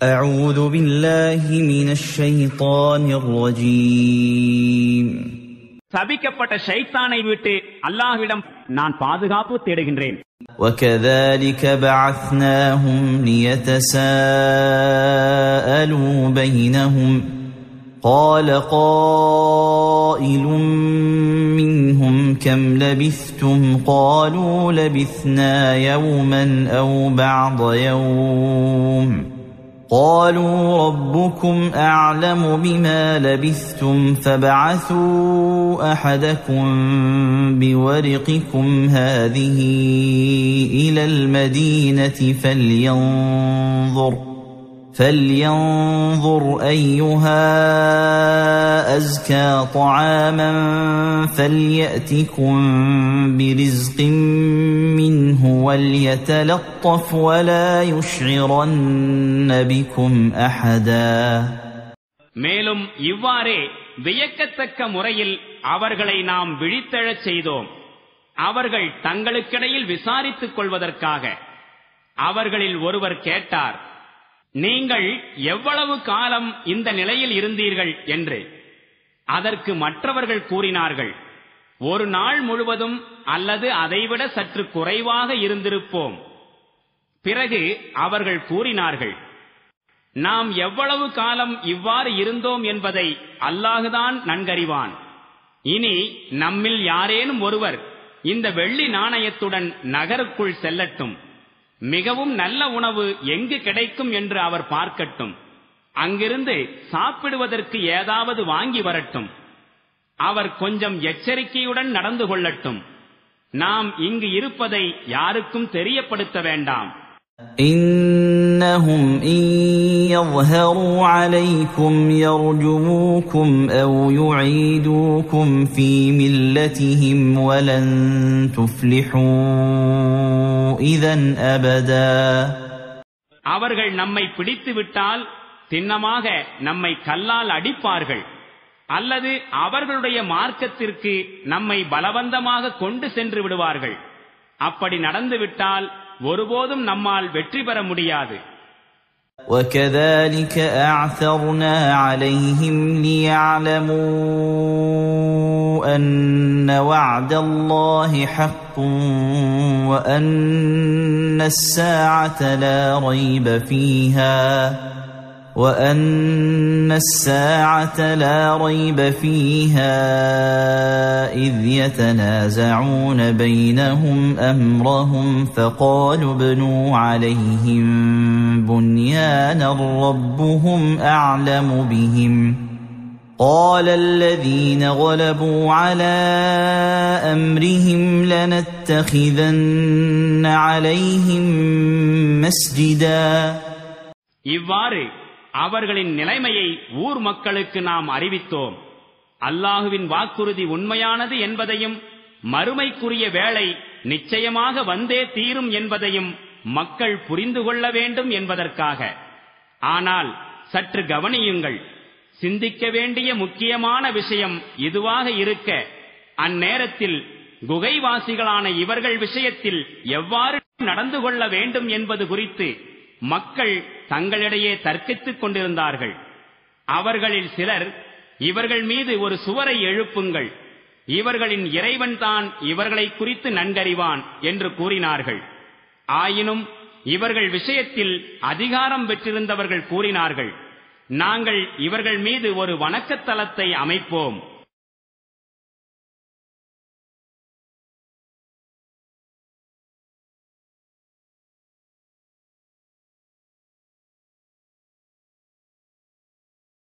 أعوذ بالله من الشيطان الرجيم. சபிக்கப்பட்ட ஷைத்தானை விட்டு அல்லாஹ்விடம் நான் பாதுகாப்பு தேடுகின்றேன். وكذلك بعثناهم ليتساءلوا بينهم قال قائل منهم كم لبثتم قالوا لبثنا يوما أو بعض يوم قالوا ربكم أعلم بما لبثتم فابعثوا أحدكم بورقكم هذه إلى المدينة فلينظر أيها أزكى طعاما فليأتكم برزق منه وليتلطف ولا يشعرن بكم أحدا. மேலும் இவ்வாறே வியக்கத்தக்க முறையில் அவர்களை நாம் விழித்தெழச் செய்தோம். அவர்கள் தங்களுக்கிடையில் விசாரித்துக் கொள்வதற்காக. அவர்களில் ஒருவர் கேட்டார், நீங்கள் எவ்வளவு காலம் இந்த நிலையில் இருந்தீர்கள் என்று. அதற்கு மற்றவர்கள் கூறினார்கள், ஒரு நாள் முழுவதும் அல்லது அதைவிட சற்று குறைவாக இருந்திருப்போம். பிறகு அவர்கள் கூறினார்கள், நாம் எவ்வளவு காலம் இவ்வாறு இருந்தோம் என்பதை அல்லாஹுதான் நன்கறிவான். இனி நம்மில் யாரேனும் ஒருவர் இந்த வெள்ளி நாணயத்துடன் நகருக்குள் செல்லட்டும். மிகவும் நல்ல உணவு எங்கு கிடைக்கும் என்று அவர் பார்க்கட்டும். அங்கிருந்து சாப்பிடுவதற்கு ஏதாவது வாங்கி வரட்டும். அவர் கொஞ்சம் எச்சரிக்கையுடன் நடந்து கொள்ளட்டும். நாம் இங்கு இருப்பதை யாருக்கும் தெரியப்படுத்த வேண்டாம். إنهم إن يظهروا عليكم يرجموكم أو يعيدوكم في ملتهم ولن تفلحوا إذا أبدا. அவர்கள் நம்மை பிடித்துவிட்டால் திண்ணமாக நம்மை கல்லால் அடிப்பார்கள், அல்லது அவர்களுடைய மார்க்கத்திற்கு நம்மை பலவந்தமாக கொண்டு சென்று விடுவார்கள். அப்படி நடந்துவிட்டால் ஒருபோதும் நம்மால் வெற்றி பெற முடியாது. وكذلك أعثرنا عليهم ليعلموا أن وعد الله حق وأن الساعة لا ريب فيها إذ يتنازعون بينهم أمرهم فقالوا ابنوا عليهم بنيانا ربهم أعلم بهم قال الذين غلبوا على أمرهم لنتخذن عليهم مسجدا. இவ்வாறு அவர்களின் நிலைமையை ஊர் மக்களுக்கு நாம் அறிவித்தோம். அல்லாஹுவின் வாக்குறுதி உண்மையானது என்பதையும் மறுமைக்குரிய வேளை நிச்சயமாக வந்தே தீரும் என்பதையும் மக்கள் புரிந்து கொள்ள வேண்டும் என்பதற்காக. ஆனால் சற்று கவனியுங்கள், சிந்திக்க வேண்டிய முக்கியமான விஷயம் இதுவாக இருக்க, அந்நேரத்தில் குகைவாசிகளான இவர்கள் விஷயத்தில் எவ்வாறு நடந்து கொள்ள வேண்டும் என்பது குறித்து மக்கள் தங்களிடையே தர்க்கித்துக் கொண்டிருந்தார்கள். அவர்களில் சிலர், இவர்கள் மீது ஒரு சுவரை எழுப்புங்கள், இவர்களின் இறைவன் தான் இவர்களை குறித்து நன்கறிவான் என்று கூறினார்கள். ஆயினும் இவர்கள் விஷயத்தில் அதிகாரம் பெற்றிருந்தவர்கள் கூறினார்கள், நாங்கள் இவர்கள் மீது ஒரு வணக்கத்தலத்தை அமைப்போம்.